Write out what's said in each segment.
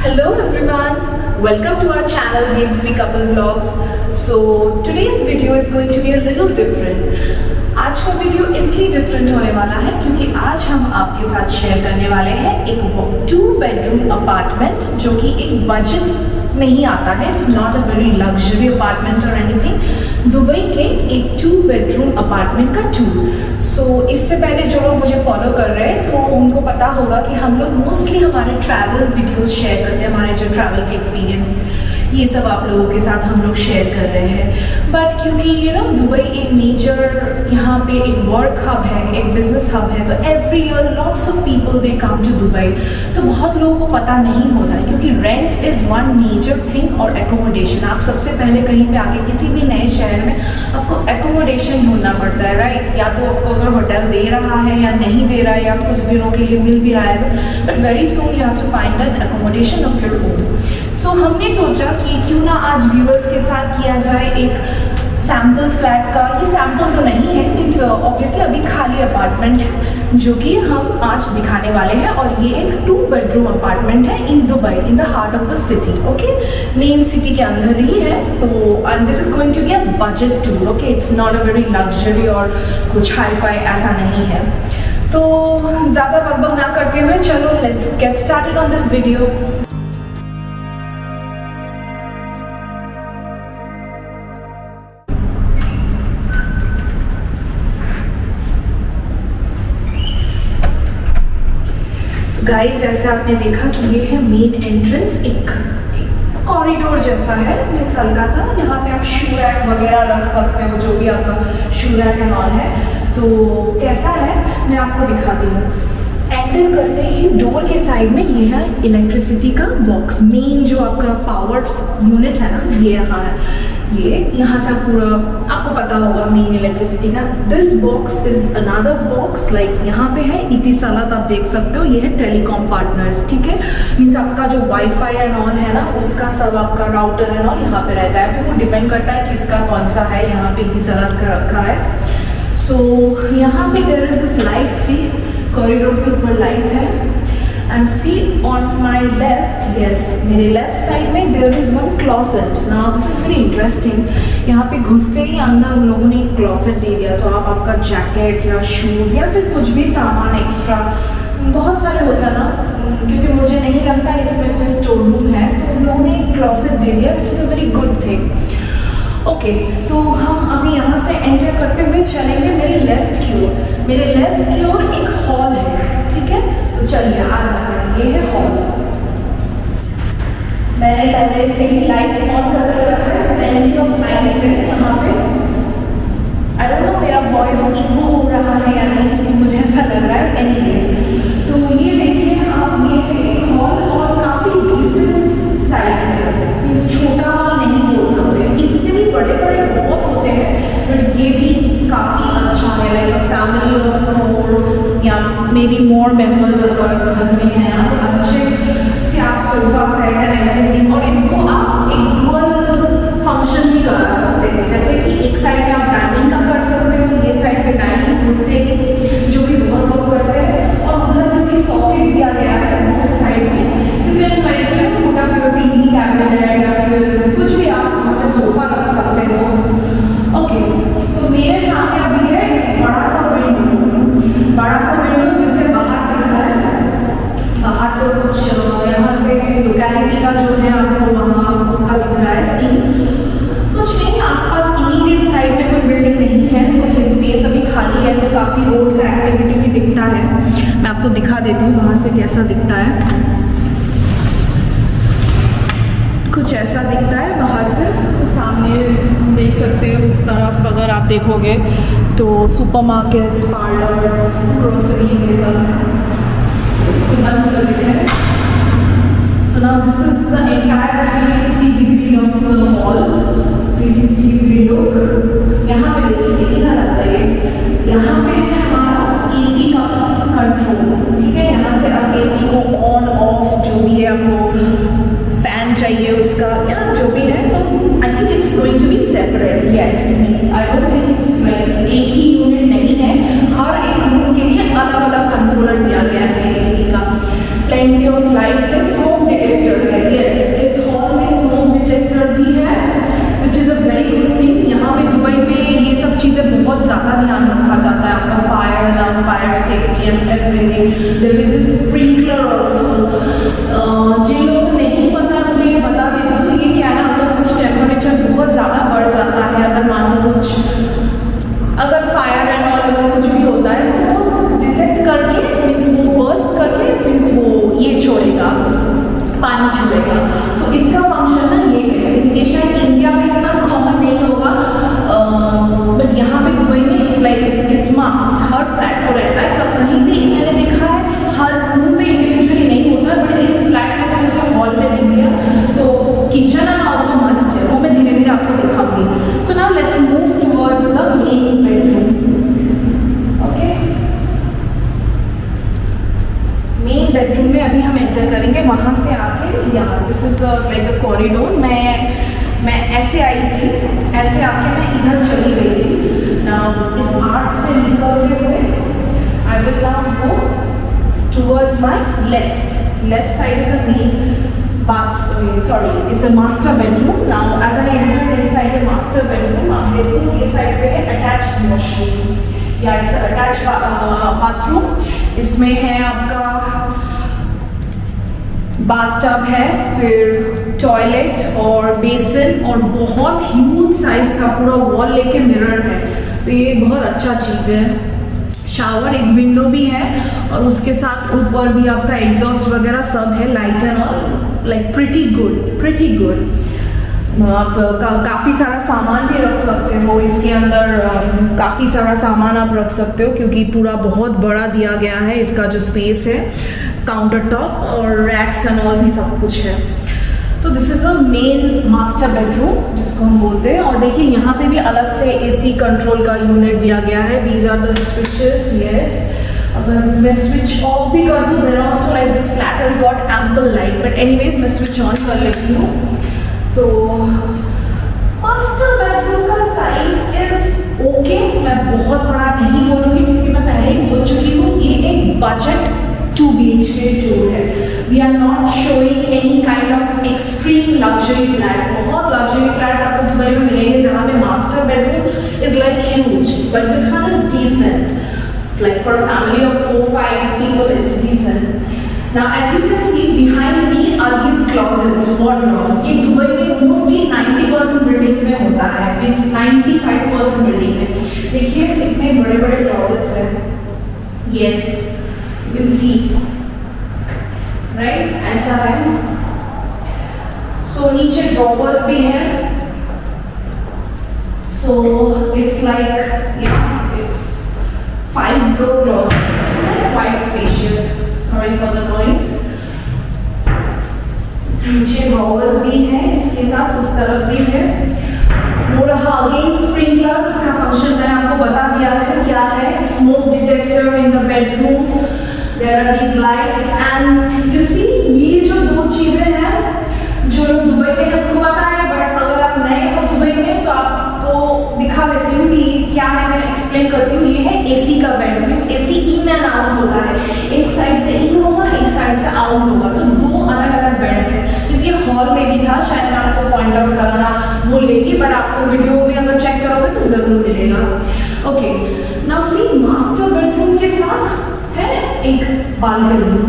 Hello everyone, welcome to our channel DXV Couple Vlogs. So today's video is going to be a little different. आज का video इसलिए different होने वाला है क्योंकि आज हम आपके साथ शेयर करने वाले हैं एक 2 bedroom अपार्टमेंट जो कि एक बजट में ही आता है. It's not a very luxury apartment और एनीथिंग. दुबई के एक 2 bedroom अपार्टमेंट का टूर. सो इससे पहले जो लोग मुझे फॉलो कर रहे हैं तो उनको पता होगा कि हम लोग मोस्टली हमारे ट्रैवल वीडियोस शेयर करते हैं, हमारे जो ट्रैवल के एक्सपीरियंस ये सब आप लोगों के साथ हम लोग शेयर कर रहे हैं. बट क्योंकि दुबई एक मेजर यहाँ पे एक वर्क हब है, एक बिजनेस हब है, तो every year lots of people they come to Dubai. तो बहुत लोगों को पता नहीं होता है क्योंकि rent is one major thing और एकोमोडेशन. आप सबसे पहले कहीं पे आके किसी भी नए शहर में आपको एकोमोडेशन ढूंढना पड़ता है, राइट? या तो आपको अगर होटल दे रहा है या नहीं दे रहा है या कुछ दिनों के लिए मिल भी रहा है, but very soon you have to find an accommodation of your own. So हमने सोचा कि क्यों ना आज व्यूअर्स के साथ किया जाए एक सैम्पल फ्लैट का. ये सैम्पल तो नहीं है, मीन्स ऑब्वियसली अभी खाली अपार्टमेंट है जो कि हम आज दिखाने वाले हैं. और ये एक 2 bedroom अपार्टमेंट है in Dubai, in the heart of the city. Okay, main city के अंदर ही है. तो and this is going to be a budget tour. Okay, it's not a very luxury और कुछ हाई फाई ऐसा नहीं है. तो ज़्यादा बकबक ना करते हुए चलो let's get started on this video. Guys, ऐसे आपने देखा कि ये है मेन एंट्रेंस. एक कॉरिडोर जैसा है, मीन्स हल्का सा. यहाँ पे आप शू रैक वगैरह रख सकते हो, जो भी आपका शू रैक एंड ऑल है. तो कैसा है मैं आपको दिखाती हूँ. एंटर करते ही डोर के साइड में ये है इलेक्ट्रिसिटी का बॉक्स. मेन जो आपका पावर यूनिट है ना, ये यहाँ है. ये यहाँ से पूरा आपको पता होगा मेन इलेक्ट्रिसिटी का. This box is another box. Like यहाँ पे है इतिसालात, आप देख सकते हो. ये है टेलीकॉम पार्टनर्स. ठीक है, मीन्स आपका जो वाईफाई एंड ऑल है ना, उसका सब आपका राउटर एंड ऑल यहाँ पे रहता है. वो डिपेंड करता है किसका कौन सा है. यहाँ पे इतिसालात का रखा है. सो यहाँ पे there is this light. See corridor के ऊपर लाइट है. And see on my left, yes, मेरे लेफ्ट साइड में there is one closet. Now this is very interesting. यहाँ पे घुसते ही अंदर उन लोगों ने एक क्लॉसेट दे दिया. तो आप आपका जैकेट या शूज़ या फिर कुछ भी सामान एक्स्ट्रा, बहुत सारे होता ना, क्योंकि मुझे नहीं लगता इसमें कोई स्टोर रूम है, तो उन लोगों ने एक क्लॉसेट दे दिया which is a very good thing. Okay, तो हम अभी यहाँ से एंटर करते हुए चलेंगे मेरे लेफ्ट की ओर. मेरे लेफ्ट की ओर एक हॉल है. ठीक है, तो चलिए आ जाते हैं. ये है हॉल. मैंने पहले से ही लाइट्स ऑन कर रखा है. मैनी ऑफ लाइट्स है यहाँ पे. आई डोंट नो मेरा वॉइस इको हो रहा है या नहीं, क्योंकि मुझे ऐसा लग रहा है. एनीवेज, तो ये देखिए आप, ये है एक हॉल और काफ़ी डिसेंट साइज है. मीन्स छोटा हॉल नहीं बोल सकते, इससे भी बड़े बड़े बहुत होते हैं, बट ये भी काफ़ी अच्छा है. लाइक अ फैमिली ऑफ 4 या मे बी मोर मेम्बर्स अगर घर में हैं आप, अच्छे से आप सोफा सेट एंड एवरीथिंग. और इसको आप एक डुअल फंक्शन भी करा सकते हैं. जैसे कि एक साइड पे आप डाइनिंग का कर सकते हो, ये साइड पे डाइनिंग घुसते ही, जो भी बहुत लोग करते हैं. और उधर क्योंकि सॉकेट्स दिया गया है बहुत साइड में, क्योंकि लाइक पूरा टीवी कैबिनेट या फिर कुछ भी आप वहाँ पे सोफा रख सकते हो. ओके, तो मेरे सामने अभी है एक बड़ा सा विंडो जिससे बाहर दिख रहा है. बाहर तो कुछ यहाँ से लोकेलिटी का जो है आपको वहाँ उसका दिख रहा है सीन. कुछ नहीं, आसपास इमीडिएट साइड में कोई बिल्डिंग नहीं है, तो ये स्पेस अभी खाली है. तो काफ़ी रोड का एक्टिविटी भी दिखता है. मैं आपको दिखा देती हूँ बाहर से कैसा दिखता है. कुछ ऐसा दिखता है बाहर से. सामने देख सकते हैं उस तरफ अगर आप देखोगे तो सुपरमार्केट्स, पार्लर्स, ग्रोसरीज, ये सब. इसको बंद कर देते हैं. So now this is the entire 360 degree of the hall. 360 degree look. यहाँ पे देखिए, इधर आता है. यहाँ पे है हमारा एसी का कंट्रोल. ठीक है, यहाँ से आप एसी को ऑन ऑफ जो भी है, आपको फैन चाहिए उसका या जो भी है, तो I think it's going to be separate. Yes, means I don't think it's like एक ही यूनिट नहीं है. हर एक रूम के लिए अलग अलग कंट्रोलर दिया गया है एसी का. प्लेंटी ऑफ लाइट्स है. स्मोक डिटेक्टर है जाएगा। तो इसका फंक्शन ना ये है, ये शायद इंडिया में इतना कॉमन नहीं होगा, बट यहाँ पे दुबई में it's like it's must, her flat को रहता है। कहीं भी मैंने देखा है हर रूम में इंडिविजुअली नहीं होता है, बट इस फ्लैट में तो मुझे हॉल में दिख गया। तो किचन एंड हॉल तो मस्ट है, वो मैं धीरे धीरे आपको दिखाऊंगी। So now let's move towards the main bedroom. Okay, main bedroom में अभी हम एंटर करेंगे, वहाँ से आके यहाँ this is like a corridor. मैं ऐसे आई थी, ऐसे आके मैं इधर चली गई थी ना। इस आर्च से निकलते हुए I will now go towards my left side is a main it's a master bedroom. Now as I entered inside the master bedroom, आप देखो ये साइड पे है attached washroom, या it's attached bathroom। इसमें है आपका बाथटब है, फिर टॉयलेट और बेसिन, और बहुत ह्यूज साइज का पूरा वॉल लेके मिरर है। तो ये बहुत अच्छा चीज़ है। शावर, एक विंडो भी है, और उसके साथ ऊपर भी आपका एग्जॉस्ट वगैरह सब है, light and all, like pretty good. आप काफ़ी सारा सामान भी रख सकते हो इसके अंदर, काफ़ी सारा सामान आप रख सकते हो क्योंकि पूरा बहुत बड़ा दिया गया है। इसका जो स्पेस है, काउंटर टॉप और रैक्स एंड ऑल भी सब कुछ है। तो this is a main master bedroom जिसको हम बोलते हैं। और देखिए यहाँ पे भी अलग से एसी कंट्रोल का यूनिट दिया गया है। These are the switches. Yes, अगर मैं स्विच ऑफ भी कर दूँ, then also like this flat has got ample light, but anyways मैं स्विच ऑन कर लेती हूँ। तो मास्टर बेडरूम का साइज इज ओके, मैं बहुत बड़ा नहीं बोलूँगी क्योंकि मैं पहले ही बोल चुकी हूँ ये एक बजट 2 BHK टूर है। We are not showing any kind of extreme luxury flat. बहुत लग्जरी फ्लैट्स आपको दुबई में मिलेंगे जहाँ पे master bedroom is like huge, but this one is decent, like for a family of 4-5 people it's decent. Now as you can see behind me are these closets, wardrobes। ये Dubai में mostly 90% buildings में होता है, means 95% building में। देखिए कितने बड़े बड़े क्लॉजेट्स हैं। Yes, you can see, right? ऐसा है। So नीचे ड्रॉवर्स भी हैं। So it's like, yeah, it's 5-door closet, quite spacious। Sorry for the noise। नीचे ड्रॉवर्स भी हैं, इसके साथ उस तरफ भी है। और हाँ, अगेन स्प्रिंकलर, उसका फंक्शन मैंने आपको बता दिया है क्या है। Smoke detector in the bedroom, there are these lights and you see, ये जो 2 चीज़ें हैं जो दुबई में हमको पता है, बट अगर आप नए हो दुबई में तो आपको दिखा देती हूँ कि क्या है, मैं एक्सप्लेन करती हूँ। ये है एसी का bed, means AC in and out होता है। एक साइड से इन होगा, एक साइड से आउट होगा, तो 2 अलग अलग बेड्स हैं। ये हॉल में भी था, शायद मैं आपको पॉइंट आउट कराना भूल गई थी, बट आपको वीडियो में अगर चेक करोगे तो ज़रूर मिलेगा। Okay, now see, master bedroom के साथ है एक बालकनी।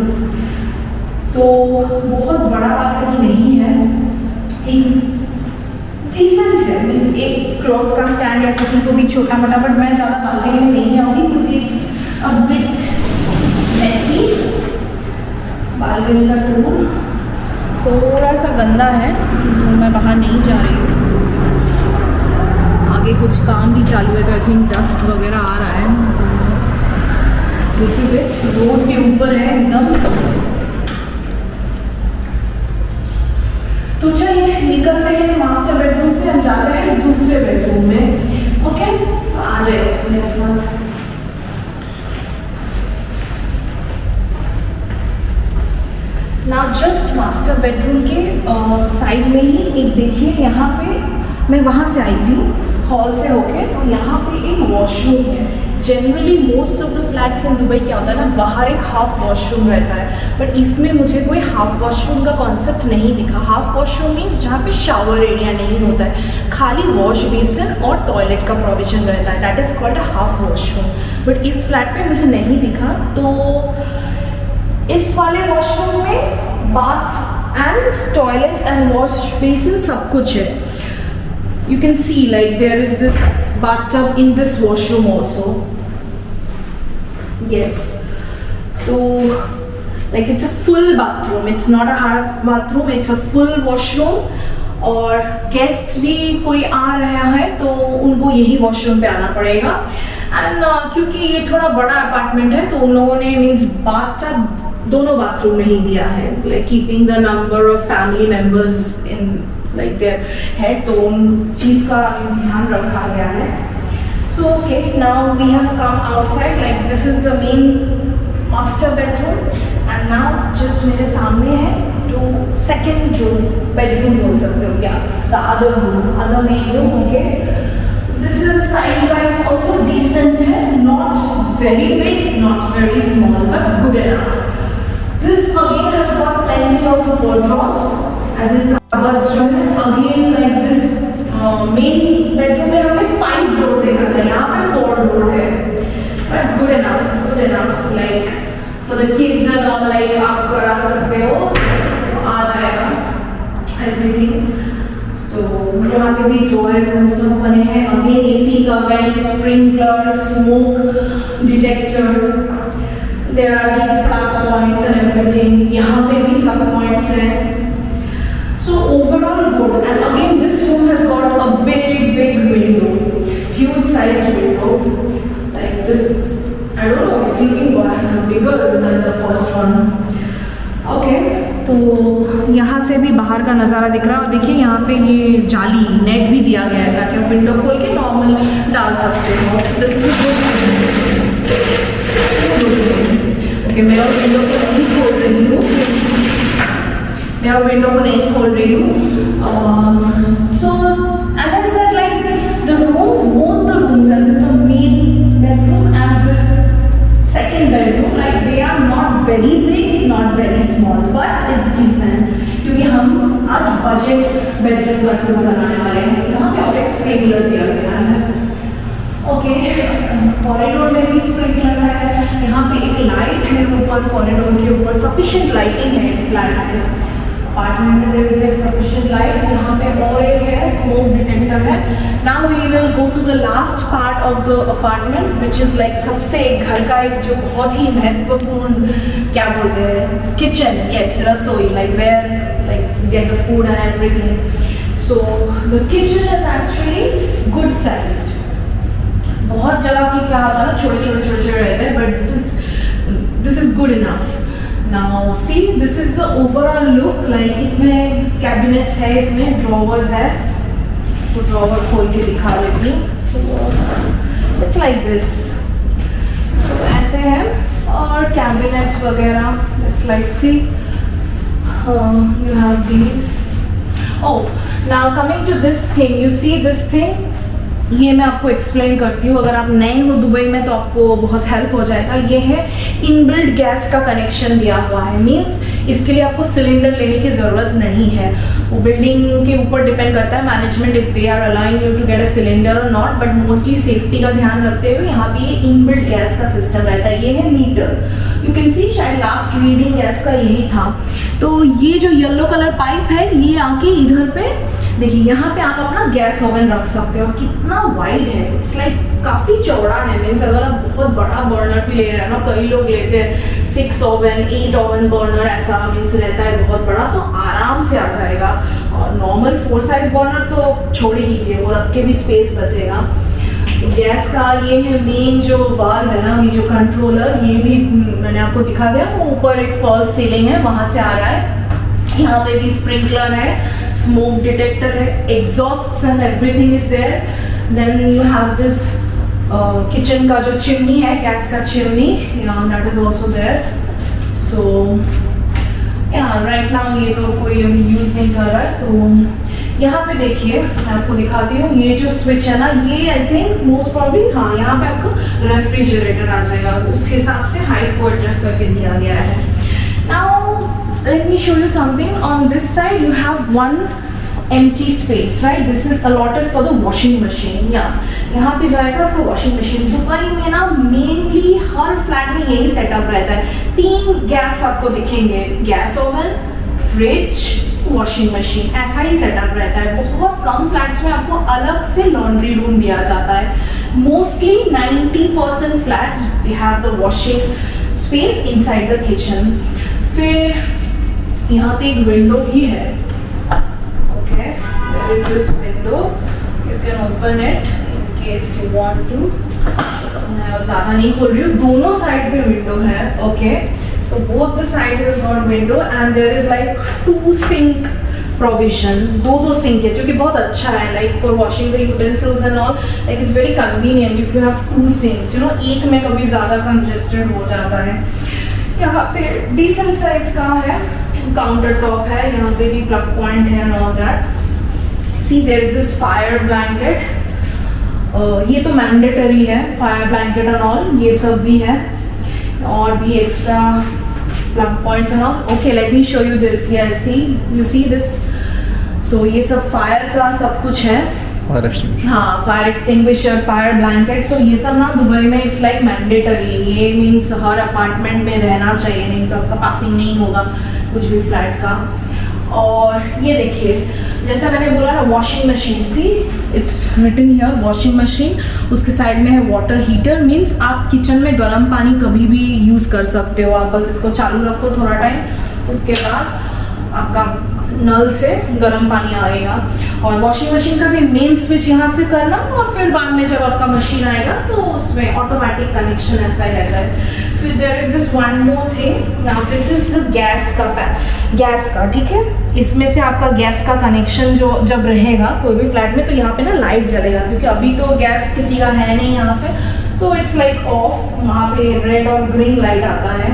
तो बहुत बड़ा बालकनी नहीं है, एक डिसेंट है, मीन्स एक क्लॉथ का स्टैंड या किसी को भी छोटा मोटा, बट मैं ज़्यादा बालकनी में नहीं जाऊँगी क्योंकि it's a bit messy. Balcony का टूर थोड़ा सा गंदा है तो मैं बाहर नहीं जा रही हूँ। आगे कुछ काम भी चालू है तो आई थिंक डस्ट वगैरह आ रहा है। तो दिस इज इट, रोड के ऊपर है एकदम। तो चलिए निकलते हैं मास्टर बेडरूम से, हम जाते हैं दूसरे बेडरूम में। ओके, आ जाइए मेरे साथ। ना जस्ट मास्टर बेडरूम के साइड में ही एक देखिए, यहाँ पे मैं वहाँ से आई थी हॉल से होके, तो यहाँ पे एक वॉशरूम है। Generally most of the flats in Dubai क्या होता है ना, बाहर एक हाफ वॉशरूम रहता है, बट इसमें मुझे कोई हाफ वॉशरूम का कॉन्सेप्ट नहीं दिखा। हाफ वॉशरूम मीन्स जहाँ पे शावर एरिया नहीं होता है, खाली वॉश बेसिन और टॉयलेट का प्रोविजन रहता है, that is called a half washroom. But इस फ्लैट में मुझे नहीं दिखा। तो इस वाले वॉशरूम में bath and toilet and wash basin सब कुछ है। You can see like there is this bathtub in this washroom also. Yes. तो like it's a full bathroom, it's not a half bathroom, it's a full washroom. और guests भी कोई आ रहा है तो उनको यही वॉशरूम पे आना पड़ेगा। एंड क्योंकि ये थोड़ा बड़ा अपार्टमेंट है तो उन लोगों ने मीन्स बाथटब दोनों बाथरूम में ही दिया है, like keeping the number of family members in like their head, तो उन चीज़ का ध्यान रखा गया है। So okay, now we have come outside, like this is the main master bedroom and now just मेरे सामने है जो सेकेंड जो बेडरूम बोल सकते हो क्या, the other main room. Okay, this is size wise also decent है, not very big not very small but good enough. This again has got plenty of wardrobes as in cupboards जो है। Again like this main bedroom में हमें 5 door देखा था, यहाँ पे 4 door है but good enough like for the kids and all, like आप करा सकते हो तो आ जाएगा एवरीथिंग। तो यहाँ पे भी ड्रॉयर्स एंड सब बने हैं। अगेन एसी का vent, sprinkler, smoke detector, there are these plug points and everything. यहाँ पे भी प्लग पॉइंट्स हैं। So overall good, and again this room has got a big window, huge sized window like this. I don't know, it's looking bigger than the first one. Okay, तो यहाँ से भी बाहर का नज़ारा दिख रहा है और देखिए यहाँ पे ये जाली नेट भी दिया गया है ताकि आप विंडो खोल के नॉर्मल डाल सकते हो। दिस इज ओके, मैं विंडो को नहीं खोल रही हूँ, मैं विंडो को नहीं खोल रही हूँ। So as I said like the rooms, both the rooms as in the main bedroom and this second bedroom, like they are not very big not very small but it's decent, क्योंकि हम आज budget bedroom का tour कराने वाले हैं जहाँ पे और एक स्प्रिंकलर दिया गया है। ओके, कॉरिडोर में भी स्प्रिंकलर है। यहाँ पे एक लाइट है ऊपर, कॉरिडोर के ऊपर सफिशिएंट लाइटिंग है इस फ्लैट में। अपार्टमेंट में देयर इज सफिशिएंट लाइट। यहाँ पे और एक है स्मोक डिटेक्टर है। Now we will go to the last part of the apartment which is like सबसे घर का एक जो बहुत ही महत्वपूर्ण क्या बोलते हैं, किचन, यस, रसोई, like where like get the food and everything. So the kitchen is actually good sized. बहुत जगह की क्या होता है ना, छोटे छोटे रहते हैं but this is good enough. Now see, this is the overall look, like इतने cabinets है इसमें, drawers है, तो drawer खोल के दिखा देती हूँ। So it's like this, so ऐसे है और cabinets वगैरह, it's like see, you have these. Oh, now coming to this thing, you see this thing, ये मैं आपको एक्सप्लेन करती हूँ, अगर आप नए हो दुबई में तो आपको बहुत हेल्प हो जाएगा। ये है इनबिल्ट गैस का कनेक्शन दिया हुआ है, मीन्स इसके लिए आपको सिलेंडर लेने की ज़रूरत नहीं है। वो बिल्डिंग के ऊपर डिपेंड करता है management if they are allowing you to get a cylinder और नॉट, बट मोस्टली सेफ्टी का ध्यान रखते हुए यहाँ पे ये इनबिल्ट गैस का सिस्टम रहता है। ये है मीटर, यू कैन सी, शायद लास्ट रीडिंग गैस का यही था। तो ये जो येलो कलर पाइप है ये आके इधर पे देखिए, यहाँ पे आप अपना गैस ओवन रख सकते हो। कितना वाइड है, इट्स लाइक काफ़ी चौड़ा है, मीन्स अगर आप बहुत बड़ा बर्नर भी ले रहे हैं ना, कई लोग लेते हैं 6 ओवन 8 ओवन बर्नर, ऐसा मीन्स रहता है बहुत बड़ा, तो आराम से आ जाएगा। और नॉर्मल 4 साइज बर्नर तो छोड़ ही दीजिए, वो रख के भी स्पेस बचेगा। गैस का ये है मेन जो वाल्व है ना, ये जो कंट्रोलर, ये भी मैंने आपको दिखा दिया, वो ऊपर एक फॉल्स सीलिंग है वहाँ से आ रहा है। यहाँ पे भी स्प्रिंकलर है, स्मोक डिटेक्टर है, exhaust and everything is there. Then you have this kitchen का जो चिमनी है, गैस का chimney, that is also there. So right now ये तो कोई अभी यूज नहीं कर रहा है। तो यहाँ पे देखिए, मैं आपको दिखाती हूँ, ये जो स्विच है ना, ये आई थिंक मोस्ट प्रॉब्ली, हाँ, यहाँ पे आपको रेफ्रिजरेटर आ जाएगा, उस हिसाब से हाइट को एडजस्ट करके दिया गया है। Now let me show you something. On this side you have one empty space, right? This is allotted for the washing machine. यहाँ पे जाएगा आपका वॉशिंग मशीन। दुबई में ना मेनली हर फ्लैट में यही सेटअप रहता है। 3 गैप्स आपको दिखेंगे, gas oven, fridge, washing machine, ऐसा ही सेटअप रहता है। बहुत कम फ्लैट्स में आपको अलग से लॉन्ड्री रूम दिया जाता है। Mostly 90% flats they have the washing space inside the kitchen. फिर यहाँ पे एक विंडो भी है, okay, there is this window, you can open it in case you want to. मैं ज़्यादा नहीं खोल रही हूँ, दोनों साइड पे विंडो है, okay, so both the sides is got window and there is like 2 sink provision, दो सिंक है जो कि बहुत अच्छा है, like for washing the utensils and all, like it's very convenient if you have 2 sinks, you know, एक में कभी ज़्यादा कंजेस्टेड हो जाता है। यहाँ पे डिसेंट साइज का है, काउंटर टॉप है, यहाँ पे भी प्लग पॉइंट है and all that. See there is this fire blanket, ये तो मैंडेटरी है, फायर ब्लैंकेट एंड ऑल, ये सब भी है, और भी extra plug points and all. Okay, let me show you this. Yeah, see, you see this? So ये सब फायर का सब कुछ है, हाँ, फायर एक्सटिंग्विशर, फायर ब्लैंकेट, सो ये सब ना दुबई में इट्स लाइक मैंडेटरी, ये मीन्स हर अपार्टमेंट में रहना चाहिए, नहीं तो आपका पासिंग नहीं होगा कुछ भी फ्लैट का। और ये देखिए, जैसा मैंने बोला ना, washing machine, see it's written here washing machine, उसके साइड में है वाटर हीटर, मीन्स आप किचन में गर्म पानी कभी भी यूज़ कर सकते हो, आप बस इसको चालू रखो थोड़ा टाइम, उसके बाद आपका नल से गर्म पानी आएगा। और वॉशिंग मशीन का भी मेन स्विच यहाँ से करना, और फिर बाद में जब आपका मशीन आएगा तो उसमें ऑटोमेटिक कनेक्शन ऐसा ही रहता है। फिर there is this one more thing, now this is the gas का, ठीक है, इसमें से आपका गैस का कनेक्शन जो जब रहेगा कोई भी फ्लैट में, तो यहाँ पे ना लाइट जलेगा, क्योंकि अभी तो गैस किसी का है नहीं यहाँ पे, तो इट्स लाइक ऑफ, वहाँ पे रेड और ग्रीन लाइट आता है।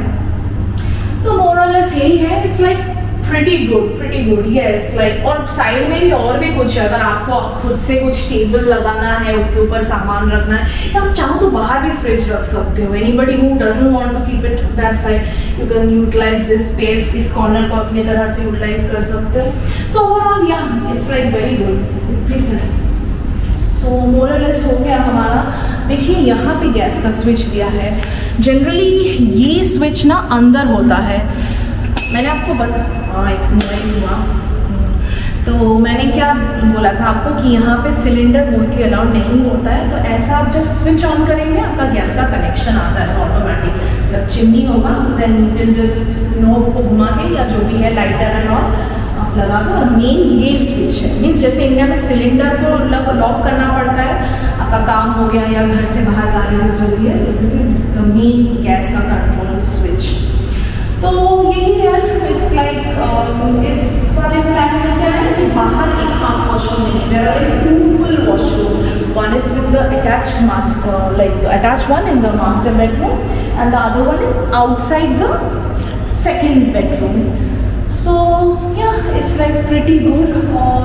तो मोरलेस यही है, it's like pretty good, yes, like, और साइड में भी और भी कुछ है, अगर आपको खुद से कुछ टेबल लगाना है, उसके ऊपर सामान रखना है, या आप चाहो तो बाहर भी फ्रिज रख सकते हो। anybody who doesn't want to keep it that side, you can utilize this space, इस कॉर्नर को अपनी तरह से यूटिलाइज कर सकते हो। so overall yeah, it's like very good, it's decent। सो मोरलेस हो गया हमारा। देखिए यहाँ पे गैस का स्विच दिया है, जनरली ये स्विच ना अंदर होता है, मैंने आपको एक नॉइज़ हुआ, तो मैंने क्या बोला था आपको कि यहाँ पे सिलेंडर मोस्टली अलाउड नहीं होता है, तो ऐसा आप जब स्विच ऑन करेंगे आपका गैस का कनेक्शन आ जाएगा ऑटोमेटिक। जब चिमनी होगा then you can just knob को घुमा के या जो भी है लाइटर एंड ऑल आप लगा दो। और मेन ये स्विच है, मीन्स जैसे इंडिया में सिलेंडर को लॉक करना पड़ता है, आपका काम हो गया या घर से बाहर जाने में जो भी है, this is the main gas का कंट्रोल स्विच। तो यही है, इट्स लाइक इस वाले फ्लैट में क्या है कि बाहर एक हाफ वॉशरूम नहीं है, there are like 2 full washrooms, one is with the attached master, like the attached one in the master bedroom, and the other one is outside the second bedroom. So yeah, it's like pretty good। और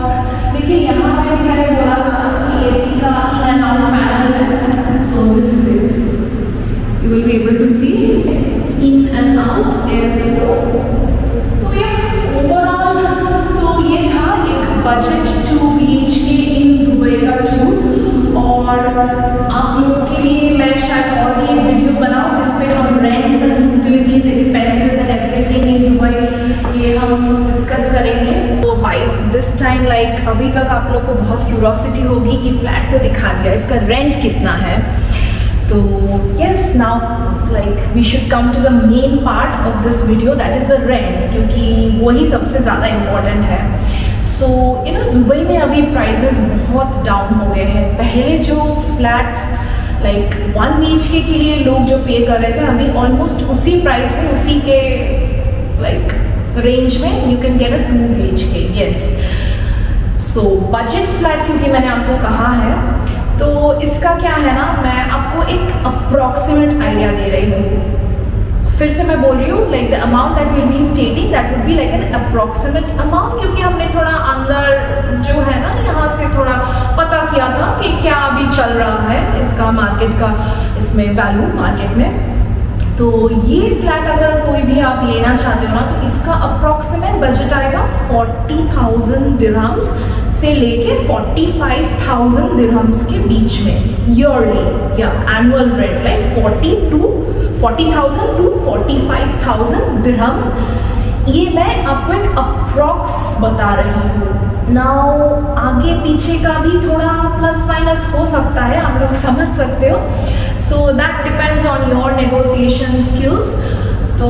देखिए यहाँ पे भी मैंने बोला था कि AC का in and out panel है, so this is it, you will be able to see in and out airflow। तो ये ओवरऑल तो ये था एक बजट 2 BHK इन दुबई का टूर। और आप लोगों के लिए मैं शायद और भी एक वीडियो बनाऊँ जिसपे हम rents and utilities expenses and everything in Dubai ये हम डिस्कस करेंगे। तो बाय दिस टाइम लाइक अभी तक आप लोग को बहुत क्यूरोसिटी होगी कि फ्लैट तो दिखा दिया, इसका रेंट कितना है। तो yes, now like we should come to the main part of this video, that is the rent, क्योंकि वही सबसे ज़्यादा इम्पोर्टेंट है। So you know दुबई में अभी प्राइजेस बहुत डाउन हो गए हैं। पहले जो फ्लैट्स लाइक 1 BHK के लिए लोग जो पे कर रहे थे, अभी ऑलमोस्ट उसी प्राइस में, उसी के लाइक रेंज में you can get a 2 BHK, yes। So budget flat क्योंकि मैंने आपको कहा है, तो इसका क्या है ना, मैं आपको एक अप्रॉक्सीमेट आइडिया दे रही हूँ। फिर से मैं बोल रही हूँ, like the amount that will be stating that would be like an approximate amount, क्योंकि हमने थोड़ा अंदर जो है ना यहाँ से थोड़ा पता किया था कि क्या अभी चल रहा है इसका मार्केट का, इसमें वैल्यू मार्केट में। तो ये फ्लैट अगर कोई भी आप लेना चाहते हो ना, तो इसका अप्रॉक्सीमेट बजट आएगा 40,000 दिरहम्स से लेके 45,000 दिरहम्स के बीच में ईयरली, या annual rent like 40,000 to 45,000 dirhams. ये मैं आपको एक अप्रॉक्स बता रही हूँ। नाउ आगे पीछे का भी थोड़ा प्लस माइनस हो सकता है, आप लोग समझ सकते हो। So that depends on your negotiation skills. तो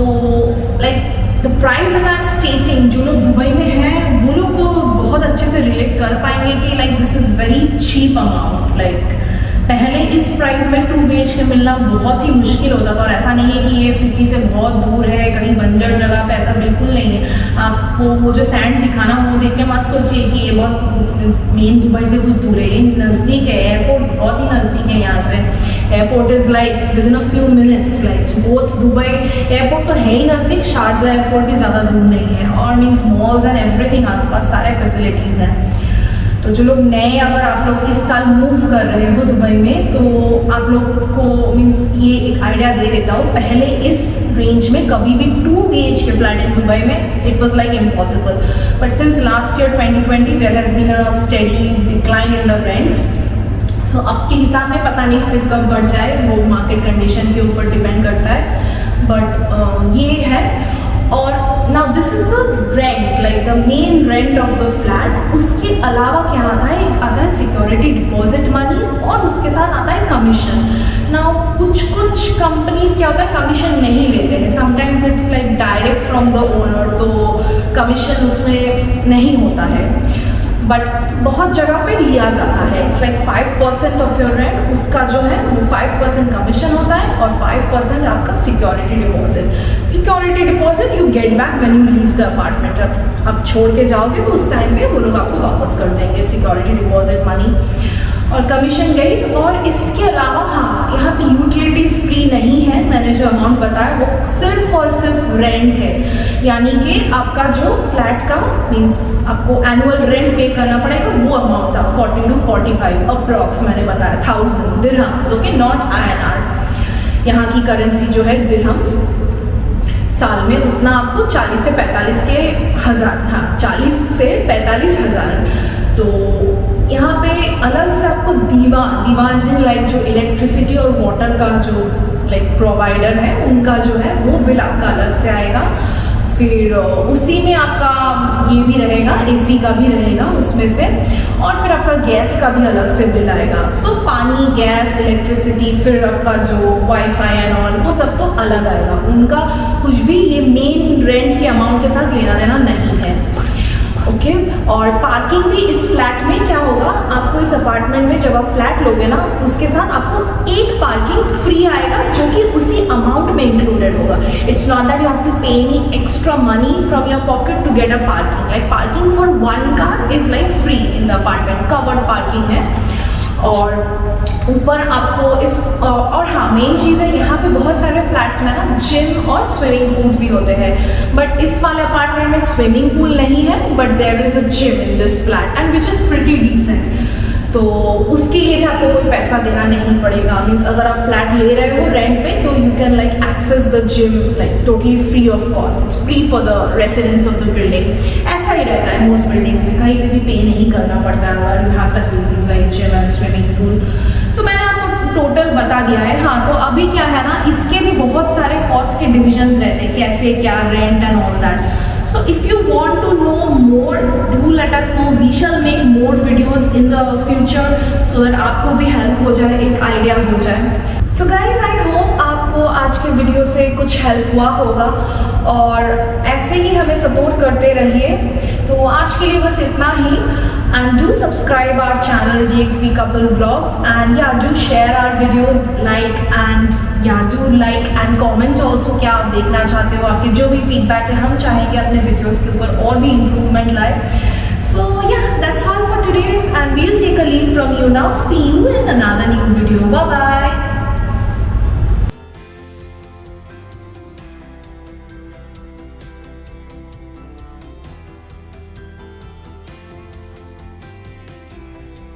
like the price that I am stating, जो लोग दुबई में हैं वो लोग तो बहुत अच्छे से रिलेट कर पाएंगे कि like this is very cheap amount. Like पहले इस प्राइस में 2 BHK मिलना बहुत ही मुश्किल होता था, और ऐसा नहीं है कि ये सिटी से बहुत दूर है, कहीं बंजर जगह पे, ऐसा बिल्कुल नहीं है। आपको वो जो सैंड दिखाना वो देख के मत सोचिए कि ये बहुत मेन दुबई से कुछ दूर है, ये नज़दीक है, एयरपोर्ट बहुत ही नज़दीक है यहाँ से। Airport is like with in a few minutes, like both Dubai airport तो है ही नज़दीक, शारजा एयरपोर्ट भी ज़्यादा दूर नहीं है, और मीन्स मॉल्स एंड एवरीथिंग आसपास सारे फैसिलिटीज़ हैं। तो जो लोग नए, अगर आप लोग इस साल मूव कर रहे हो दुबई में, तो आप लोग को मीन्स ये एक आइडिया दे देता हूँ, पहले इस रेंज में कभी भी 2 BHK फ्लैट इन दुबई में it was like impossible, but since last year 2020 there has been a steady decline in the rents. So अब के हिसाब में पता नहीं फिर कब बढ़ जाए, वो मार्केट कंडीशन के ऊपर डिपेंड करता है, बट ये है। और now this is the rent, like the main rent of the flat. उसके अलावा क्या आता है, एक आता है सिक्योरिटी डिपॉजिट मनी, और उसके साथ आता है कमीशन। नाउ कुछ कंपनीज क्या होता है कमीशन नहीं लेते हैं, sometimes it's like direct from the owner, तो कमीशन उसमें नहीं होता है, बट बहुत जगह पे लिया जाता है। It's like 5% of your rent, उसका जो है वो 5% कमीशन होता है, और 5% आपका security deposit. Security deposit you get back when you leave the apartment. अब छोड़ के जाओगे तो उस टाइम पे वो लोग आपको वापस कर देंगे सिक्योरिटी डिपॉजिट मनी, और कमीशन गई। और इसके अलावा हाँ, यहाँ पे यूटिलिटीज़ फ्री नहीं है, मैंने जो अमाउंट बताया वो सिर्फ और सिर्फ रेंट है, यानी कि आपका जो फ्लैट का मीन्स आपको एनुअल रेंट पे करना पड़ेगा, वो अमाउंट था 40 to 45 अप्रॉक्स, मैंने बताया 1000 दिरहम्स, ओके, नॉट INR। यहाँ की करेंसी जो है दिरहम्स, साल में उतना आपको 40 से 45 के हज़ार, हाँ 40 से 45 हज़ार। तो यहाँ पे अलग से आपको दीवा इज इन लाइक जो इलेक्ट्रिसिटी और वाटर का जो लाइक प्रोवाइडर है उनका जो है वो बिल आपका अलग से आएगा। फिर उसी में आपका ये भी रहेगा, AC का भी रहेगा उसमें से, और फिर आपका गैस का भी अलग से बिल आएगा। सो पानी, गैस, इलेक्ट्रिसिटी, फिर आपका जो वाईफाई एंड ऑल वो सब तो अलग आएगा, उनका कुछ भी ये मेन रेंट के अमाउंट के साथ लेना देना नहीं है, ओके। और पार्किंग भी इस फ्लैट में क्या होगा, आपको इस अपार्टमेंट में जब आप फ्लैट लोगे ना उसके साथ आपको एक पार्किंग फ्री आएगा जो कि उसी अमाउंट में इंक्लूडेड होगा। It's not that you have to pay any extra money from your pocket to get a parking, like parking for 1 car is like free in the apartment, covered parking है। और ऊपर आपको इस और हाँ main चीज़ है, यहाँ पे बहुत सारे फ्लैट्स में ना जिम और स्विमिंग पूल्स भी होते हैं, बट इस वाले अपार्टमेंट में स्विमिंग पूल नहीं है, but there is a gym in this flat and which is pretty decent. तो उसके लिए भी आपको कोई पैसा देना नहीं पड़ेगा, मीन्स अगर आप फ्लैट ले रहे हो रेंट पे तो you can like access the gym like totally free of cost, it's free for the residents of the building. ऐसा ही रहता है मोस्ट बिल्डिंग्स में, कहीं पे भी पे नहीं करना पड़ता है और you have facilities like gym and swimming pool. So मैंने आपको टोटल बता दिया है। हाँ, तो अभी क्या है ना, इसके भी बहुत सारे कॉस्ट के डिविजन्स रहते हैं, कैसे क्या rent and all that. So if you want to know more, do let us know. We shall make more videos in the future so that आपको भी हेल्प हो जाए, एक आइडिया हो जाए। So guys, I hope आपको आज के वीडियो से कुछ हेल्प हुआ होगा, और ऐसे ही हमें सपोर्ट करते रहिए। तो आज के लिए बस इतना ही, and do subscribe our channel DXV Couple Vlogs, and yeah, do share our videos, like and yeah, do like and comment also क्या आप देखना चाहते हो, आपके जो भी फीडबैक है, हम चाहेंगे अपने वीडियोस के ऊपर और भी इम्प्रूवमेंट लाए। So yeah, that's all for today, and we'll take a leave from you now. See you in another new video. Bye bye.